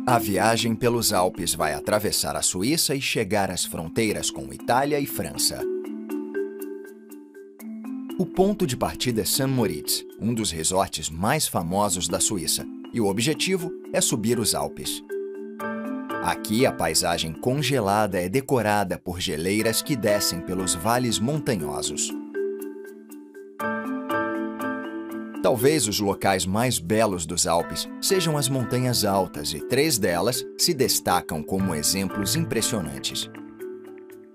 A viagem pelos Alpes vai atravessar a Suíça e chegar às fronteiras com Itália e França. O ponto de partida é St. Moritz, um dos resorts mais famosos da Suíça, e o objetivo é subir os Alpes. Aqui, a paisagem congelada é decorada por geleiras que descem pelos vales montanhosos. Talvez os locais mais belos dos Alpes sejam as montanhas altas e 3 delas se destacam como exemplos impressionantes.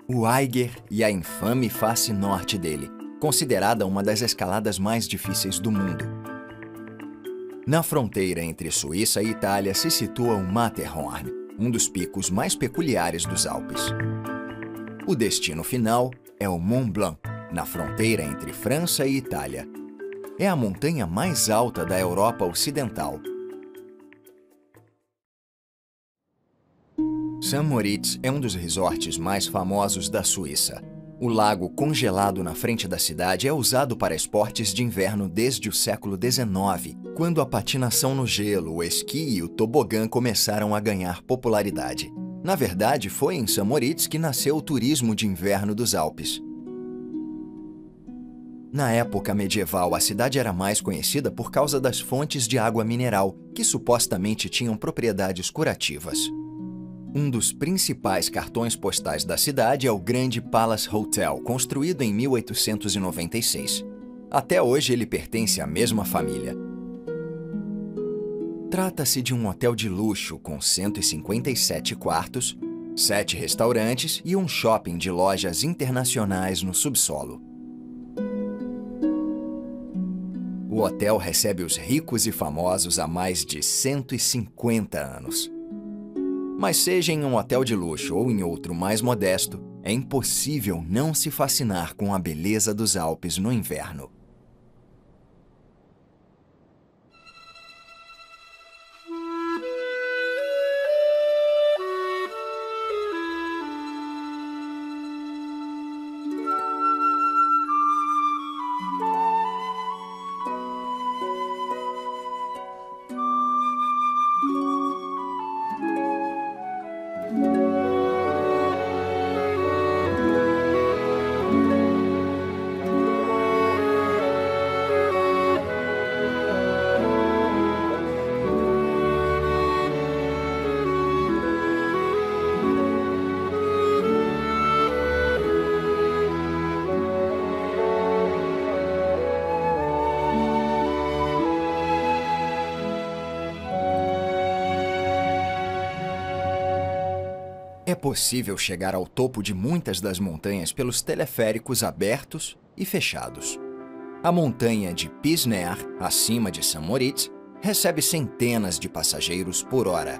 O Eiger e a infame face norte dele, considerada uma das escaladas mais difíceis do mundo. Na fronteira entre Suíça e Itália se situa o Matterhorn, um dos picos mais peculiares dos Alpes. O destino final é o Mont Blanc, na fronteira entre França e Itália. É a montanha mais alta da Europa Ocidental. St. Moritz é um dos resorts mais famosos da Suíça. O lago congelado na frente da cidade é usado para esportes de inverno desde o século XIX, quando a patinação no gelo, o esqui e o tobogã começaram a ganhar popularidade. Na verdade, foi em St. Moritz que nasceu o turismo de inverno dos Alpes. Na época medieval, a cidade era mais conhecida por causa das fontes de água mineral, que supostamente tinham propriedades curativas. Um dos principais cartões postais da cidade é o Grand Palace Hotel, construído em 1896. Até hoje ele pertence à mesma família. Trata-se de um hotel de luxo com 157 quartos, 7 restaurantes e um shopping de lojas internacionais no subsolo. O hotel recebe os ricos e famosos há mais de 150 anos. Mas seja em um hotel de luxo ou em outro mais modesto, é impossível não se fascinar com a beleza dos Alpes no inverno. É possível chegar ao topo de muitas das montanhas pelos teleféricos abertos e fechados. A montanha de Pisnea, acima de St. Moritz, recebe centenas de passageiros por hora.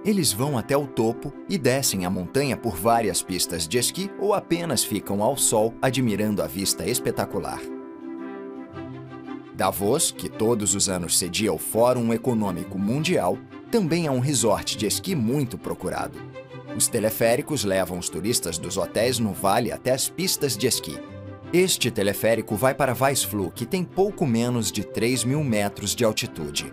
Eles vão até o topo e descem a montanha por várias pistas de esqui ou apenas ficam ao sol admirando a vista espetacular. Davos, que todos os anos cedia o Fórum Econômico Mundial, também é um resort de esqui muito procurado. Os teleféricos levam os turistas dos hotéis no vale até as pistas de esqui. Este teleférico vai para Weissflug, que tem pouco menos de 3.000 metros de altitude.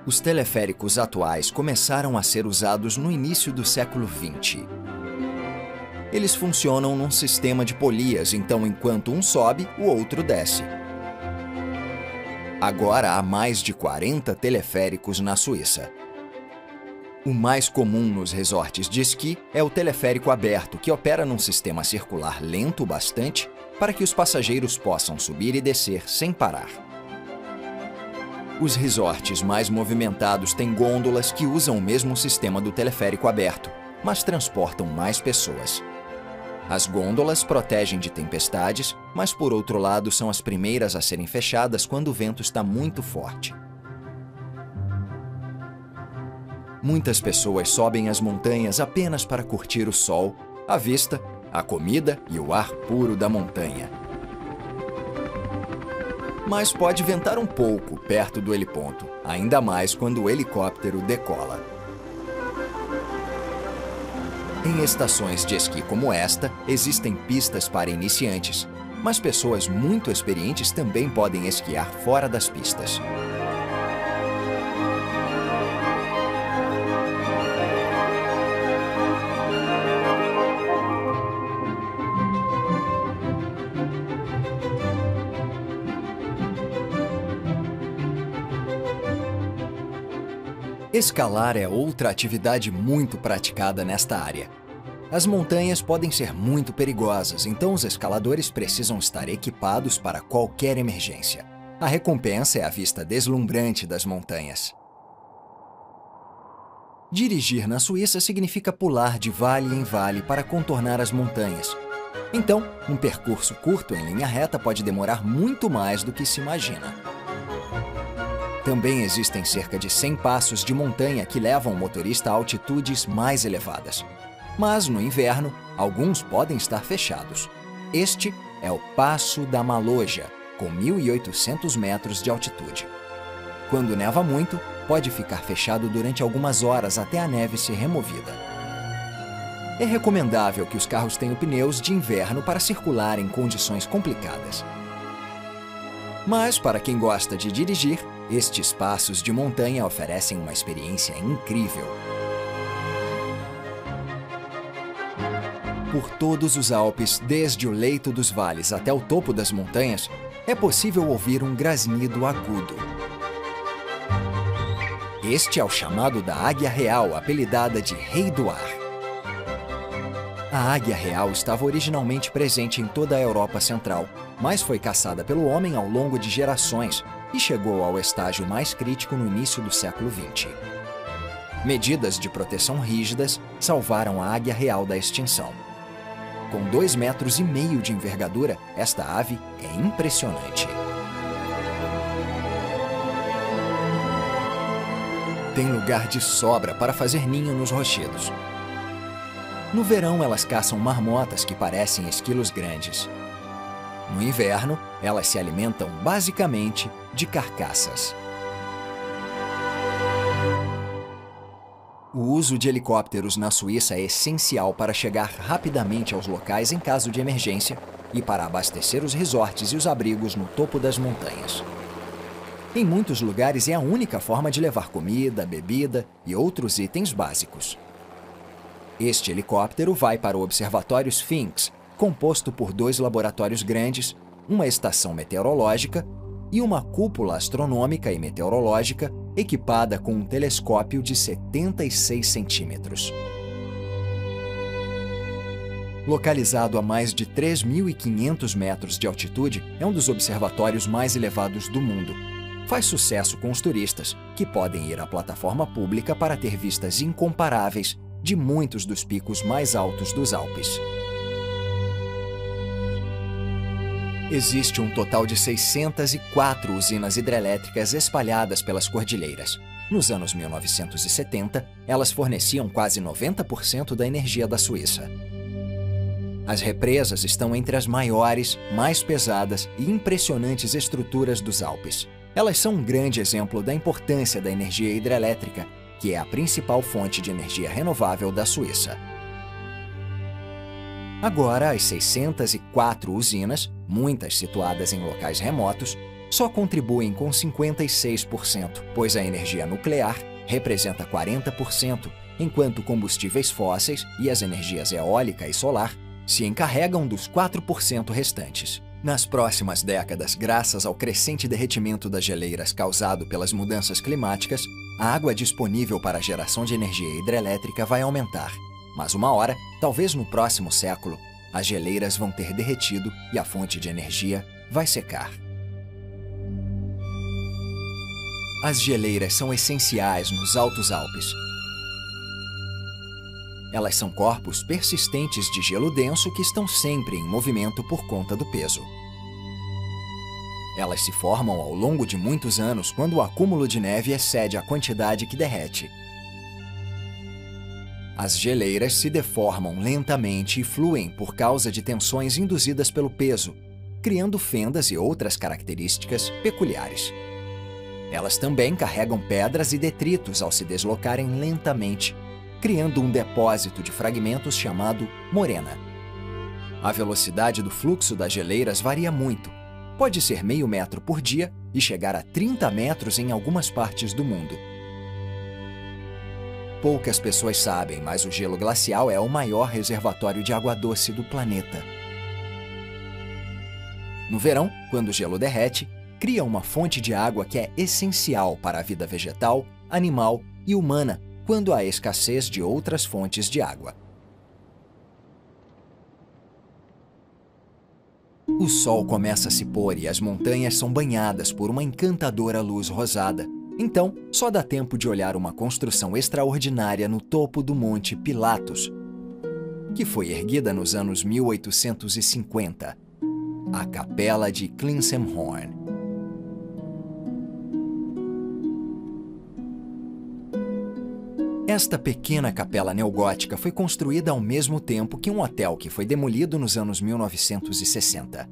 Os teleféricos atuais começaram a ser usados no início do século XX. Eles funcionam num sistema de polias, então enquanto um sobe, o outro desce. Agora há mais de 40 teleféricos na Suíça. O mais comum nos resorts de esqui é o teleférico aberto, que opera num sistema circular lento o bastante para que os passageiros possam subir e descer sem parar. Os resorts mais movimentados têm gôndolas que usam o mesmo sistema do teleférico aberto, mas transportam mais pessoas. As gôndolas protegem de tempestades, mas por outro lado são as primeiras a serem fechadas quando o vento está muito forte. Muitas pessoas sobem as montanhas apenas para curtir o sol, a vista, a comida e o ar puro da montanha. Mas pode ventar um pouco perto do heliponto, ainda mais quando o helicóptero decola. Em estações de esqui como esta, existem pistas para iniciantes, mas pessoas muito experientes também podem esquiar fora das pistas. Escalar é outra atividade muito praticada nesta área. As montanhas podem ser muito perigosas, então os escaladores precisam estar equipados para qualquer emergência. A recompensa é a vista deslumbrante das montanhas. Dirigir na Suíça significa pular de vale em vale para contornar as montanhas. Então, um percurso curto em linha reta pode demorar muito mais do que se imagina. Também existem cerca de 100 passos de montanha que levam o motorista a altitudes mais elevadas. Mas, no inverno, alguns podem estar fechados. Este é o Passo da Maloja, com 1.800 metros de altitude. Quando neva muito, pode ficar fechado durante algumas horas até a neve ser removida. É recomendável que os carros tenham pneus de inverno para circular em condições complicadas. Mas, para quem gosta de dirigir, estes passos de montanha oferecem uma experiência incrível. Por todos os Alpes, desde o leito dos vales até o topo das montanhas, é possível ouvir um grasnido agudo. Este é o chamado da águia real, apelidada de Rei do Ar. A águia real estava originalmente presente em toda a Europa Central, mas foi caçada pelo homem ao longo de gerações e chegou ao estágio mais crítico no início do século XX. Medidas de proteção rígidas salvaram a águia real da extinção. Com 2,5 metros de envergadura, esta ave é impressionante. Tem lugar de sobra para fazer ninho nos rochedos. No verão, elas caçam marmotas que parecem esquilos grandes. No inverno, elas se alimentam basicamente de carcaças. O uso de helicópteros na Suíça é essencial para chegar rapidamente aos locais em caso de emergência e para abastecer os resorts e os abrigos no topo das montanhas. Em muitos lugares é a única forma de levar comida, bebida e outros itens básicos. Este helicóptero vai para o Observatório Sphinx, composto por 2 laboratórios grandes, uma estação meteorológica e uma cúpula astronômica e meteorológica equipada com um telescópio de 76 centímetros. Localizado a mais de 3.500 metros de altitude, é um dos observatórios mais elevados do mundo. Faz sucesso com os turistas, que podem ir à plataforma pública para ter vistas incomparáveis de muitos dos picos mais altos dos Alpes. Existe um total de 604 usinas hidrelétricas espalhadas pelas cordilheiras. Nos anos 1970, elas forneciam quase 90% da energia da Suíça. As represas estão entre as maiores, mais pesadas e impressionantes estruturas dos Alpes. Elas são um grande exemplo da importância da energia hidrelétrica, que é a principal fonte de energia renovável da Suíça. Agora, as 604 usinas, muitas situadas em locais remotos, só contribuem com 56%, pois a energia nuclear representa 40%, enquanto combustíveis fósseis e as energias eólica e solar se encarregam dos 4% restantes. Nas próximas décadas, graças ao crescente derretimento das geleiras causado pelas mudanças climáticas, a água disponível para a geração de energia hidrelétrica vai aumentar. Mas uma hora, talvez no próximo século, as geleiras vão ter derretido e a fonte de energia vai secar. As geleiras são essenciais nos Altos Alpes. Elas são corpos persistentes de gelo denso que estão sempre em movimento por conta do peso. Elas se formam ao longo de muitos anos quando o acúmulo de neve excede a quantidade que derrete. As geleiras se deformam lentamente e fluem por causa de tensões induzidas pelo peso, criando fendas e outras características peculiares. Elas também carregam pedras e detritos ao se deslocarem lentamente, criando um depósito de fragmentos chamado morena. A velocidade do fluxo das geleiras varia muito. Pode ser meio metro por dia e chegar a 30 metros em algumas partes do mundo. Poucas pessoas sabem, mas o gelo glacial é o maior reservatório de água doce do planeta. No verão, quando o gelo derrete, cria uma fonte de água que é essencial para a vida vegetal, animal e humana quando há escassez de outras fontes de água. O sol começa a se pôr e as montanhas são banhadas por uma encantadora luz rosada. Então, só dá tempo de olhar uma construção extraordinária no topo do Monte Pilatus, que foi erguida nos anos 1850, a Capela de Klinsenhorn. Esta pequena capela neogótica foi construída ao mesmo tempo que um hotel que foi demolido nos anos 1960.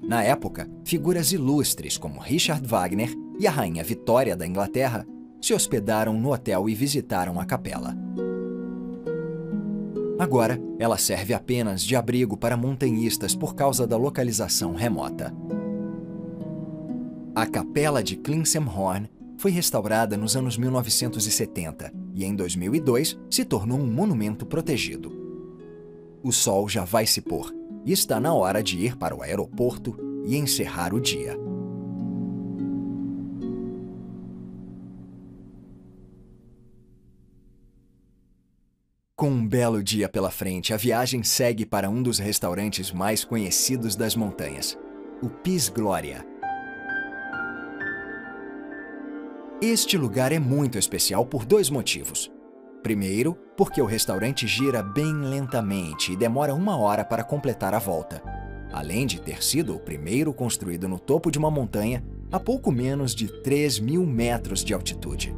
Na época, figuras ilustres como Richard Wagner e a Rainha Vitória da Inglaterra se hospedaram no hotel e visitaram a capela. Agora, ela serve apenas de abrigo para montanhistas por causa da localização remota. A Capela de Klinsenhorn foi restaurada nos anos 1970 e, em 2002, se tornou um monumento protegido. O sol já vai se pôr e está na hora de ir para o aeroporto e encerrar o dia. Com um belo dia pela frente, a viagem segue para um dos restaurantes mais conhecidos das montanhas, o Piz Gloria. Este lugar é muito especial por dois motivos. Primeiro, porque o restaurante gira bem lentamente e demora 1 hora para completar a volta, além de ter sido o primeiro construído no topo de uma montanha a pouco menos de 3.000 metros de altitude.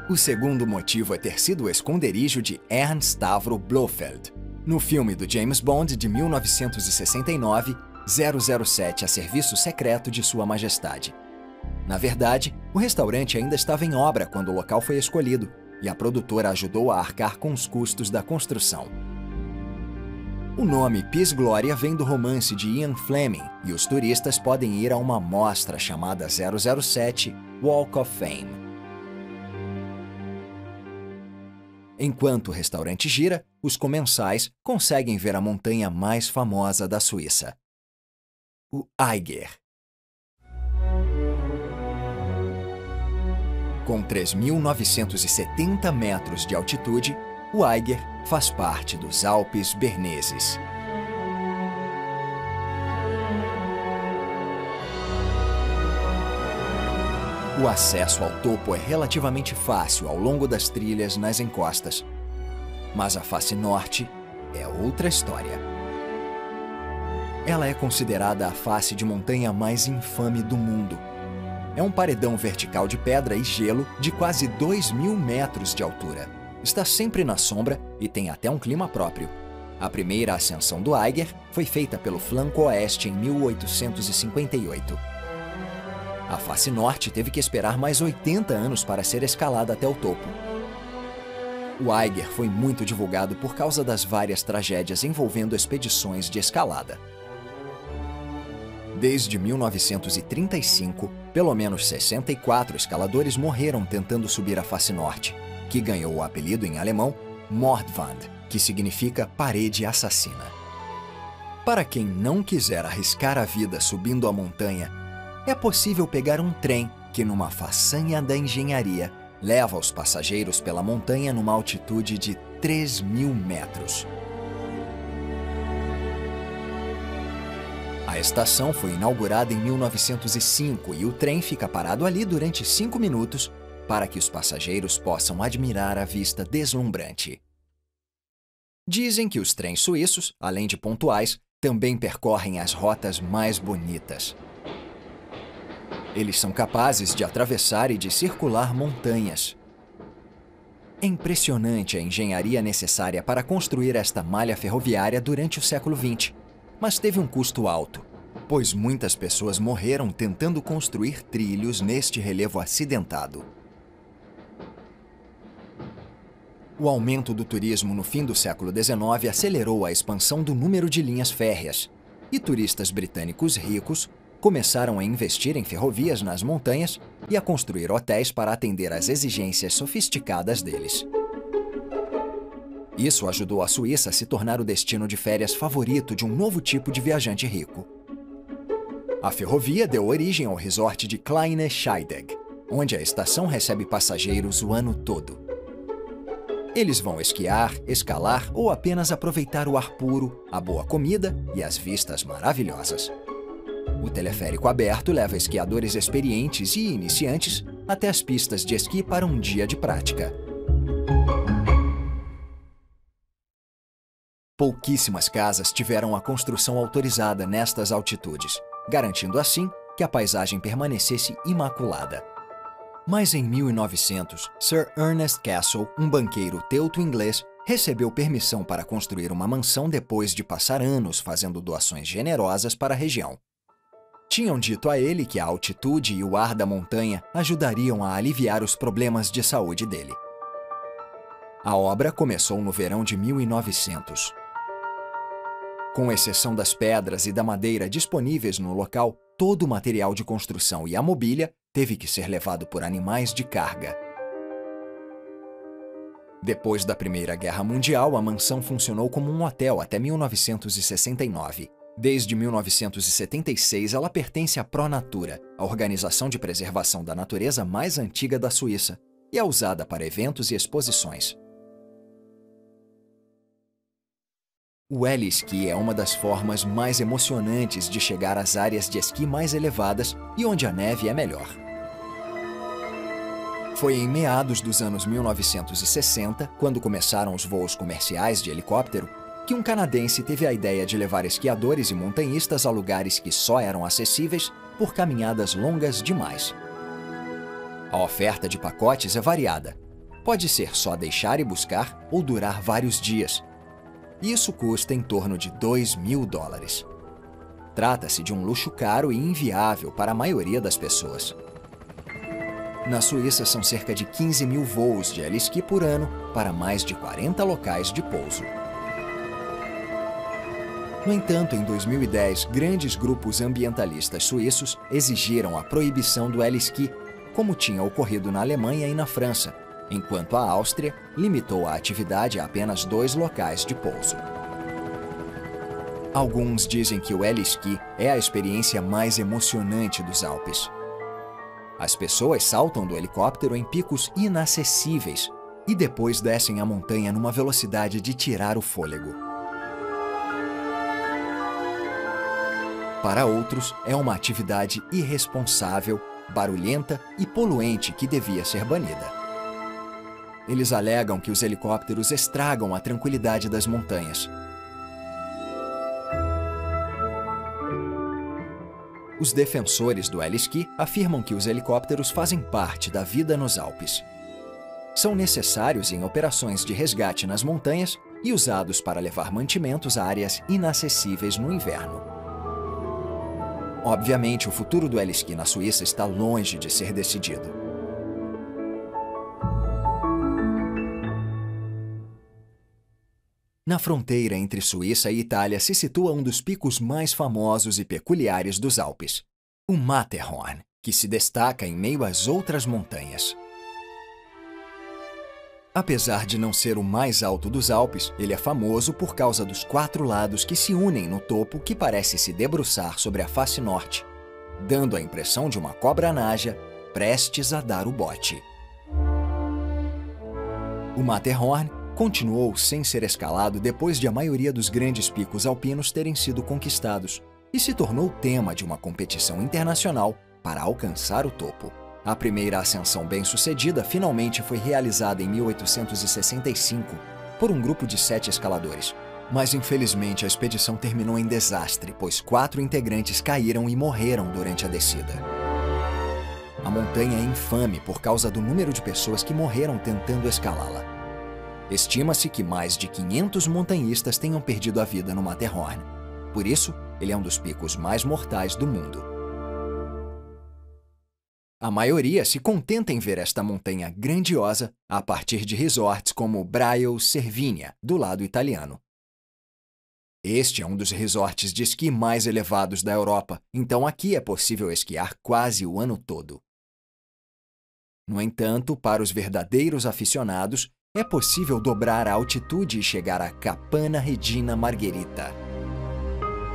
O segundo motivo é ter sido o esconderijo de Ernst Stavro Blofeld, no filme do James Bond de 1969, 007 a serviço secreto de Sua Majestade. Na verdade, o restaurante ainda estava em obra quando o local foi escolhido, e a produtora ajudou a arcar com os custos da construção. O nome Piz Gloria vem do romance de Ian Fleming, e os turistas podem ir a uma mostra chamada 007 Walk of Fame. Enquanto o restaurante gira, os comensais conseguem ver a montanha mais famosa da Suíça, o Eiger. Com 3.970 metros de altitude, o Eiger faz parte dos Alpes Berneses. O acesso ao topo é relativamente fácil ao longo das trilhas nas encostas. Mas a face norte é outra história. Ela é considerada a face de montanha mais infame do mundo. É um paredão vertical de pedra e gelo de quase 2.000 metros de altura. Está sempre na sombra e tem até um clima próprio. A primeira ascensão do Eiger foi feita pelo flanco oeste em 1858. A face norte teve que esperar mais 80 anos para ser escalada até o topo. O Eiger foi muito divulgado por causa das várias tragédias envolvendo expedições de escalada. Desde 1935, pelo menos 64 escaladores morreram tentando subir a face norte, que ganhou o apelido em alemão Mordwand, que significa parede assassina. Para quem não quiser arriscar a vida subindo a montanha, é possível pegar um trem que, numa façanha da engenharia, leva os passageiros pela montanha numa altitude de 3.000 metros. A estação foi inaugurada em 1905 e o trem fica parado ali durante 5 minutos para que os passageiros possam admirar a vista deslumbrante. Dizem que os trens suíços, além de pontuais, também percorrem as rotas mais bonitas. Eles são capazes de atravessar e de circular montanhas. É impressionante a engenharia necessária para construir esta malha ferroviária durante o século XX, mas teve um custo alto, pois muitas pessoas morreram tentando construir trilhos neste relevo acidentado. O aumento do turismo no fim do século XIX acelerou a expansão do número de linhas férreas, e turistas britânicos ricos começaram a investir em ferrovias nas montanhas e a construir hotéis para atender às exigências sofisticadas deles. Isso ajudou a Suíça a se tornar o destino de férias favorito de um novo tipo de viajante rico. A ferrovia deu origem ao resort de Kleine Scheidegg, onde a estação recebe passageiros o ano todo. Eles vão esquiar, escalar ou apenas aproveitar o ar puro, a boa comida e as vistas maravilhosas. O teleférico aberto leva esquiadores experientes e iniciantes até as pistas de esqui para um dia de prática. Pouquíssimas casas tiveram a construção autorizada nestas altitudes, garantindo assim que a paisagem permanecesse imaculada. Mas em 1900, Sir Ernest Castle, um banqueiro teuto-inglês, recebeu permissão para construir uma mansão depois de passar anos fazendo doações generosas para a região. Tinham dito a ele que a altitude e o ar da montanha ajudariam a aliviar os problemas de saúde dele. A obra começou no verão de 1900. Com exceção das pedras e da madeira disponíveis no local, todo o material de construção e a mobília teve que ser levado por animais de carga. Depois da Primeira Guerra Mundial, a mansão funcionou como um hotel até 1969. Desde 1976, ela pertence à Pro Natura, a organização de preservação da natureza mais antiga da Suíça, e é usada para eventos e exposições. O heli-esqui é uma das formas mais emocionantes de chegar às áreas de esqui mais elevadas e onde a neve é melhor. Foi em meados dos anos 1960, quando começaram os voos comerciais de helicóptero, que um canadense teve a ideia de levar esquiadores e montanhistas a lugares que só eram acessíveis por caminhadas longas demais. A oferta de pacotes é variada. Pode ser só deixar e buscar ou durar vários dias. Isso custa em torno de $2.000. Trata-se de um luxo caro e inviável para a maioria das pessoas. Na Suíça, são cerca de 15.000 voos de heli-esqui por ano para mais de 40 locais de pouso. No entanto, em 2010, grandes grupos ambientalistas suíços exigiram a proibição do heli-esqui, como tinha ocorrido na Alemanha e na França, enquanto a Áustria limitou a atividade a apenas 2 locais de pouso. Alguns dizem que o heli-esqui é a experiência mais emocionante dos Alpes. As pessoas saltam do helicóptero em picos inacessíveis e depois descem a montanha numa velocidade de tirar o fôlego. Para outros, é uma atividade irresponsável, barulhenta e poluente que devia ser banida. Eles alegam que os helicópteros estragam a tranquilidade das montanhas. Os defensores do heli-esqui afirmam que os helicópteros fazem parte da vida nos Alpes. São necessários em operações de resgate nas montanhas e usados para levar mantimentos a áreas inacessíveis no inverno. Obviamente, o futuro do heli-esqui na Suíça está longe de ser decidido. Na fronteira entre Suíça e Itália se situa um dos picos mais famosos e peculiares dos Alpes, o Matterhorn, que se destaca em meio às outras montanhas. Apesar de não ser o mais alto dos Alpes, ele é famoso por causa dos 4 lados que se unem no topo que parece se debruçar sobre a face norte, dando a impressão de uma cobra-naja prestes a dar o bote. O Matterhorn continuou sem ser escalado depois de a maioria dos grandes picos alpinos terem sido conquistados e se tornou tema de uma competição internacional para alcançar o topo. A primeira ascensão bem-sucedida finalmente foi realizada em 1865 por um grupo de 7 escaladores, mas infelizmente a expedição terminou em desastre, pois 4 integrantes caíram e morreram durante a descida. A montanha é infame por causa do número de pessoas que morreram tentando escalá-la. Estima-se que mais de 500 montanhistas tenham perdido a vida no Matterhorn. Por isso, ele é um dos picos mais mortais do mundo. A maioria se contenta em ver esta montanha grandiosa a partir de resorts como Braio Cervinia, do lado italiano. Este é um dos resorts de esqui mais elevados da Europa, então aqui é possível esquiar quase o ano todo. No entanto, para os verdadeiros aficionados, é possível dobrar a altitude e chegar a Capanna Regina Margherita,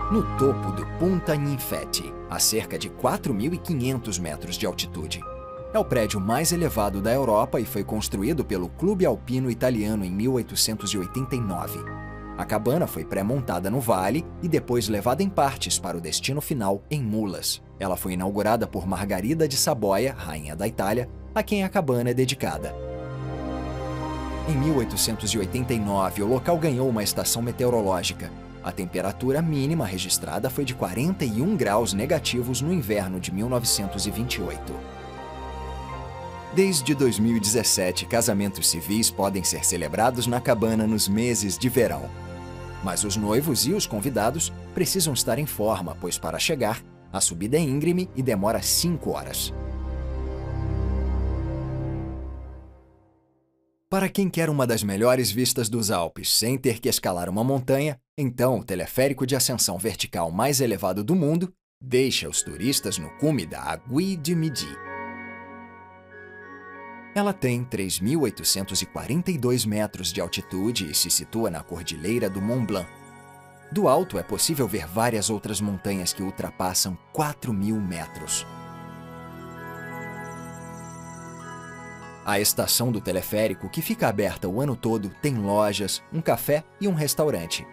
no topo do Punta Ninfeti, a cerca de 4.500 metros de altitude. É o prédio mais elevado da Europa e foi construído pelo Clube Alpino Italiano em 1889. A cabana foi pré-montada no vale e depois levada em partes para o destino final em mulas. Ela foi inaugurada por Margarida de Saboia, rainha da Itália, a quem a cabana é dedicada. Em 1889, o local ganhou uma estação meteorológica. A temperatura mínima registrada foi de 41 graus negativos no inverno de 1928. Desde 2017, casamentos civis podem ser celebrados na cabana nos meses de verão. Mas os noivos e os convidados precisam estar em forma, pois para chegar, a subida é íngreme e demora 5 horas. Para quem quer uma das melhores vistas dos Alpes sem ter que escalar uma montanha, então o teleférico de ascensão vertical mais elevado do mundo deixa os turistas no cume da Aiguille du Midi. Ela tem 3.842 metros de altitude e se situa na cordilheira do Mont Blanc. Do alto é possível ver várias outras montanhas que ultrapassam 4.000 metros. A estação do teleférico, que fica aberta o ano todo, tem lojas, um café e um restaurante.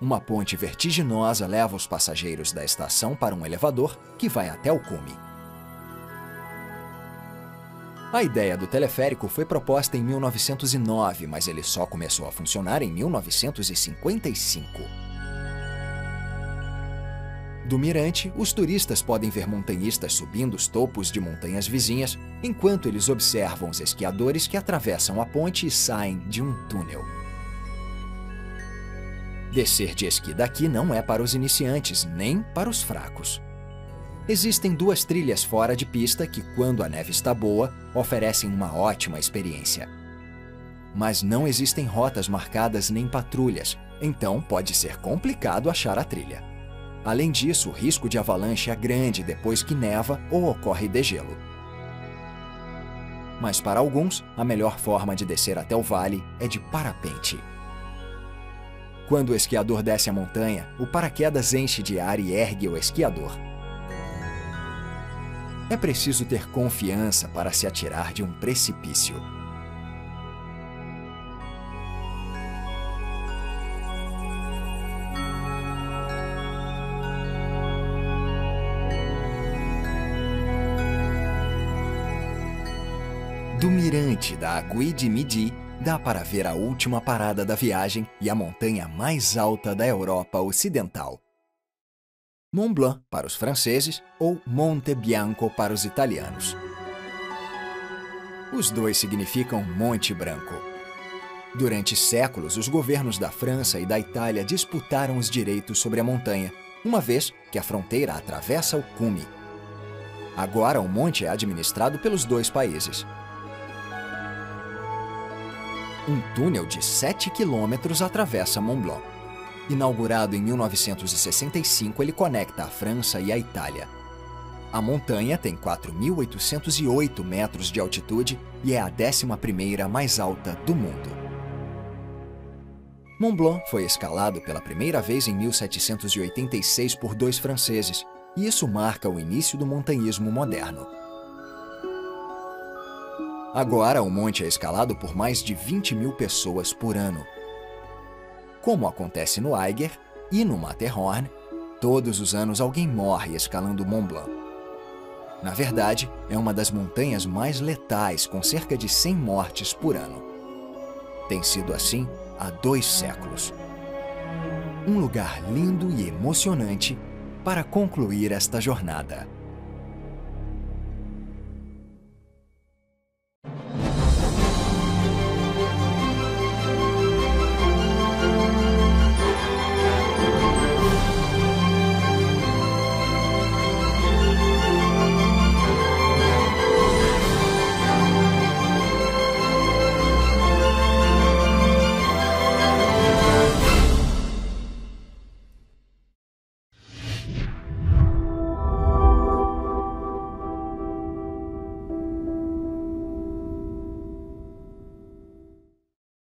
Uma ponte vertiginosa leva os passageiros da estação para um elevador que vai até o cume. A ideia do teleférico foi proposta em 1909, mas ele só começou a funcionar em 1955. Do mirante, os turistas podem ver montanhistas subindo os topos de montanhas vizinhas, enquanto eles observam os esquiadores que atravessam a ponte e saem de um túnel. Descer de esqui daqui não é para os iniciantes, nem para os fracos. Existem 2 trilhas fora de pista que, quando a neve está boa, oferecem uma ótima experiência. Mas não existem rotas marcadas nem patrulhas, então pode ser complicado achar a trilha. Além disso, o risco de avalanche é grande depois que neva ou ocorre degelo. Mas para alguns, a melhor forma de descer até o vale é de parapente. Quando o esquiador desce a montanha, o paraquedas enche de ar e ergue o esquiador. É preciso ter confiança para se atirar de um precipício. Do mirante da Aiguille du Midi, dá para ver a última parada da viagem e a montanha mais alta da Europa Ocidental. Mont Blanc para os franceses ou Monte Bianco para os italianos. Os dois significam Monte Branco. Durante séculos, os governos da França e da Itália disputaram os direitos sobre a montanha, uma vez que a fronteira atravessa o cume. Agora, o monte é administrado pelos 2 países. Um túnel de 7 quilômetros atravessa Mont Blanc. Inaugurado em 1965, ele conecta a França e a Itália. A montanha tem 4.808 metros de altitude e é a 11ª mais alta do mundo. Mont Blanc foi escalado pela primeira vez em 1786 por 2 franceses, e isso marca o início do montanhismo moderno. Agora, o monte é escalado por mais de 20.000 pessoas por ano. Como acontece no Eiger e no Matterhorn, todos os anos alguém morre escalando Mont Blanc. Na verdade, é uma das montanhas mais letais, com cerca de 100 mortes por ano. Tem sido assim há 2 séculos. Um lugar lindo e emocionante para concluir esta jornada.